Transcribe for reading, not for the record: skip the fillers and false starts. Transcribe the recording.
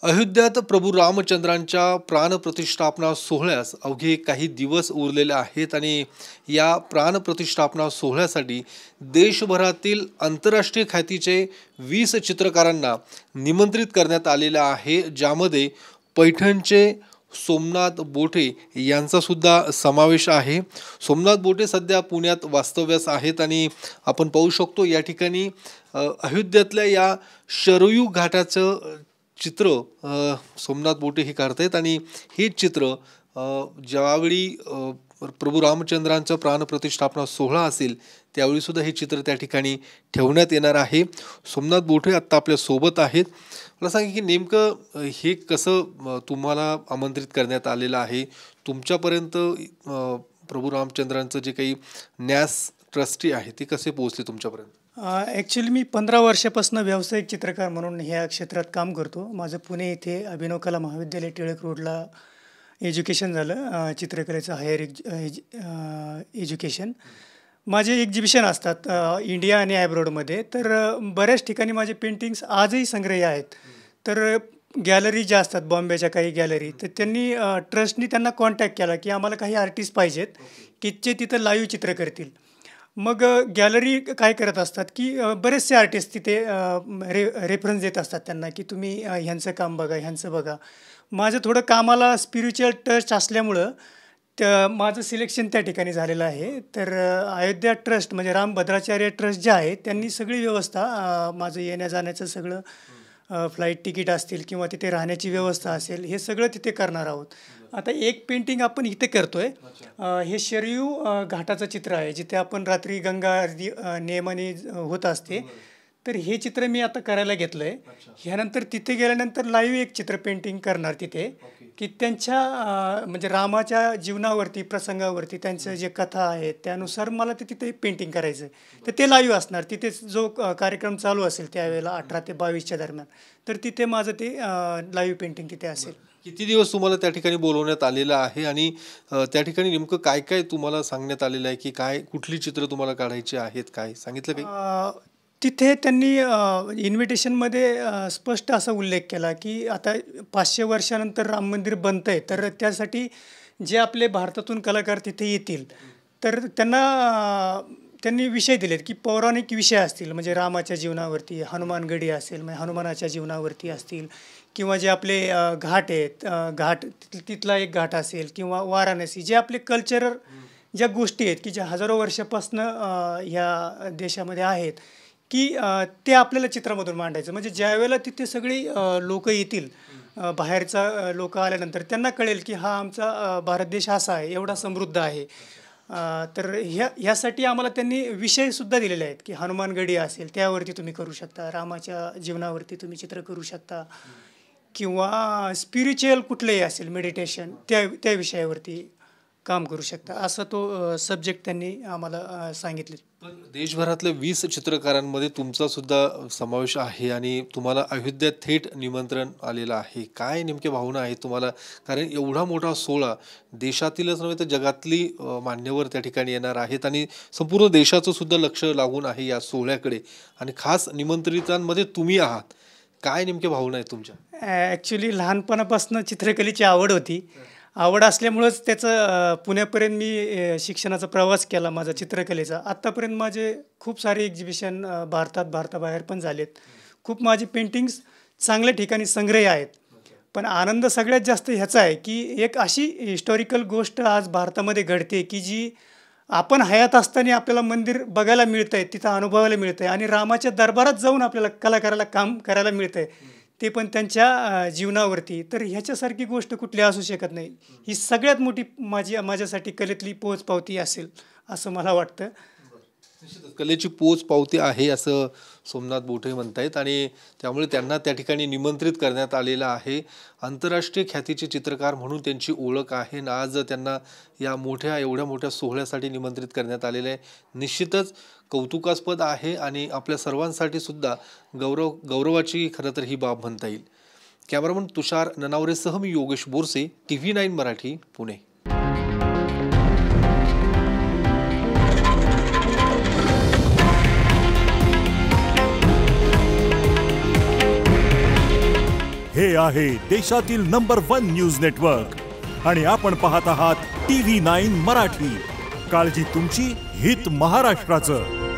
अयोध्यात प्रभू रामचंद्रांच्या प्राणप्रतिष्ठापना सोहळ्यास अवघे काही दिवस उरलेले आहेत आणि या प्राणप्रतिष्ठापना सोहळ्यासाठी देशभरातील आंतरराष्ट्रीय ख्यातीचे 20 चित्रकारांना निमंत्रित करण्यात आलेले आहे, ज्यामध्ये पैठणचे सोमनाथ बोटे यांचा सुद्धा समावेश आहे। सोमनाथ बोटे सध्या पुण्यात वास्तव्यास आहेत आणि आपण पाहू शकतो या ठिकाणी अयोध्येतल्या या शरयू घाटाचं चित्र सोमनाथ बोटे हे काढतायत आणि हे चित्र ज्यावेळी प्रभू रामचंद्रांचा प्राणप्रतिष्ठापना सोहळा असेल त्यावेळी सुद्धा हे चित्र त्या ठिकाणी ठेवण्यात येणार आहे। सोमनाथ बोटे आत्ता आपल्या सोबत आहेत। मला सांगा की नेमकं हे कसं तुम्हाला आमंत्रित करण्यात आलेलं आहे, तुमच्यापर्यंत प्रभू रामचंद्रांचं जे काही न्यास ट्रस्टी आहे ते कसे पोहोचले तुमच्यापर्यंत? ॲक्च्युली मी 15 वर्षापासून व्यावसायिक चित्रकार म्हणून ह्या क्षेत्रात काम करतो। माझं पुणे येथे अभिनव कला महाविद्यालय टिळक रोडला एज्युकेशन झालं, चित्रकलेचं हायर एज्युकेशन। माझे एक्झिबिशन असतात इंडिया आणि ॲब्रॉडमध्ये, तर बऱ्याच ठिकाणी माझे पेंटिंग्स आजही संग्रही आहेत। तर गॅलरी ज्या असतात बॉम्बेच्या काही गॅलरी, तर त्यांनी ट्रस्टनी त्यांना कॉन्टॅक्ट केला की आम्हाला काही आर्टिस्ट पाहिजेत की जे तिथं लाईव्ह चित्र करतील। मग गॅलरी काय करत असतात की बरेचसे आर्टिस्ट तिथे रेफरन्स देत असतात त्यांना की तुम्ही ह्यांचं काम बघा, ह्यांचं बघा। माझं थोडं कामाला स्पिरिच्युअल टच असल्यामुळं माझं सिलेक्शन त्या ठिकाणी झालेलं आहे। तर अयोध्या ट्रस्ट म्हणजे राम भद्राचार्य ट्रस्ट जे आहे त्यांनी सगळी व्यवस्था माझं येण्या जाण्याचं सगळं फ्लाईट तिकीट असतील किंवा तिथे राहण्याची व्यवस्था असेल हे सगळं तिथे करणार आहोत। आता एक पेंटिंग आपण इथे करतोय, हे शरयू घाटाचं चित्र आहे जिथे आपण रात्री गंगा आरती नियमाने होत असते। तर हे चित्र मी आता करायला घेतलं आहे। ह्यानंतर तिथे गेल्यानंतर लाईव्ह एक चित्र पेंटिंग करणार तिथे की त्यांच्या म्हणजे रामाच्या जीवनावरती प्रसंगावरती त्यांचं जे कथा आहे त्यानुसार मला ते तिथे पेंटिंग करायचं आहे। तर ते लाईव्ह असणार तिथे जो कार्यक्रम चालू असेल त्यावेळेला 18 ते 22च्या दरम्यान, तर तिथे माझं ते लाईव्ह पेंटिंग तिथे असेल। किती दिवस तुम्हाला त्या ठिकाणी बोलवण्यात आलेलं आहे आणि त्या ठिकाणी नेमकं काय काय तुम्हाला सांगण्यात आलेलं आहे की काय कुठली चित्र तुम्हाला काढायची आहेत, काय सांगितलं काही? तिथे त्यांनी इन्व्हिटेशनमध्ये स्पष्ट असा उल्लेख केला की आता 500 वर्षानंतर राम मंदिर बनतं आहे, तर त्यासाठी जे आपले भारतातून कलाकार तिथे येतील तर त्यांनी विषय दिलेत की पौराणिक विषय असतील म्हणजे रामाच्या जीवनावरती, हनुमानगडी असेल म्हणजे हनुमानाच्या जीवनावरती असतील, किंवा जे आपले घाट आहेत घाट तिथला एक घाट असेल किंवा वाराणसी, जे आपले कल्चरल ज्या गोष्टी आहेत की ज्या हजारो वर्षापासनं ह्या देशामध्ये आहेत की ते आपल्याला चित्रामधून मांडायचं। म्हणजे ज्यावेळेला तिथे सगळी लोकं येतील, बाहेरचा लोक आल्यानंतर त्यांना कळेल की हा आमचा भारत देश असा आहे, एवढा समृद्ध आहे। तर ह्यासाठी आम्हाला त्यांनी विषयसुद्धा दिलेले आहेत की हनुमानगडी असेल त्यावरती तुम्ही करू शकता, रामाच्या जीवनावरती तुम्ही चित्र करू शकता, किंवा स्पिरिच्युअल कुठलंही असेल मेडिटेशन त्या विषयावरती काम करू शकता, असं तो सब्जेक्ट त्यांनी आम्हाला सांगितले। पण देशभरातल्या 20 चित्रकारांमध्ये तुमचा सुद्धा समावेश आहे आणि तुम्हाला अयोध्यात थेट निमंत्रण आलेलं आहे। काय नेमके भावना आहे तुम्हाला, कारण एवढा मोठा सोहळा देशातीलच नव्हे तर जगातली मान्यवर त्या ठिकाणी येणार आहेत आणि संपूर्ण देशाचं सुद्धा लक्ष लागून आहे या सोहळ्याकडे आणि खास निमंत्रितांमध्ये तुम्ही आहात। काय नेमक्या भावना आहेत तुमच्या? ॲक्च्युली लहानपणापासून चित्रकलेची आवड होती, आवड असल्यामुळंच त्याचं पुण्यापर्यंत मी शिक्षणाचा प्रवास केला माझा चित्रकलेचा। आत्तापर्यंत माझे खूप सारे एक्झिबिशन भारताबाहेर पण झालेत, खूप माझे पेंटिंग्स चांगल्या ठिकाणी संग्रही आहेत। पण आनंद सगळ्यात जास्त ह्याचा आहे की एक अशी हिस्टॉरिकल गोष्ट आज भारतामध्ये घडते की जी आपण हयात असताना आपल्याला मंदिर बघायला मिळतं आहे, तिथं अनुभवायला मिळतं आहे आणि रामाच्या दरबारात जाऊन आपल्याला कलाकाराला काम करायला मिळतं आहे, ते पण त्यांच्या जीवनावरती। तर ह्याच्यासारखी गोष्ट कुठली असू शकत नाही। ही सगळ्यात मोठी माझ्यासाठी कलेतली पोचपावती असेल असं मला वाटतं। निश्चितच कलेची पोचपावती आहे असं सोमनाथ बोटे म्हणतायत आणि त्यामुळे त्यांना त्या ठिकाणी निमंत्रित करण्यात आलेलं आहे। आंतरराष्ट्रीय ख्यातीचे चित्रकार म्हणून त्यांची ओळख आहे आणि आज त्यांना या एवढ्या मोठ्या सोहळ्यासाठी निमंत्रित करण्यात आलेलं आहे। निश्चितच कौतुकास्पद आहे आणि आपल्या सर्वांसाठी सुद्धा गौरवाची खरं तर ही बाब म्हणता येईल। कॅमेरामन तुषार ननावरेसह मी योगेश बोरसे, TV9 मराठी, पुणे। हे आहे देशातील नंबर 1 न्यूज नेटवर्क आणि आपण पाहत आहात TV9 मराठी. काळजी तुमची, हित महाराष्ट्राचं.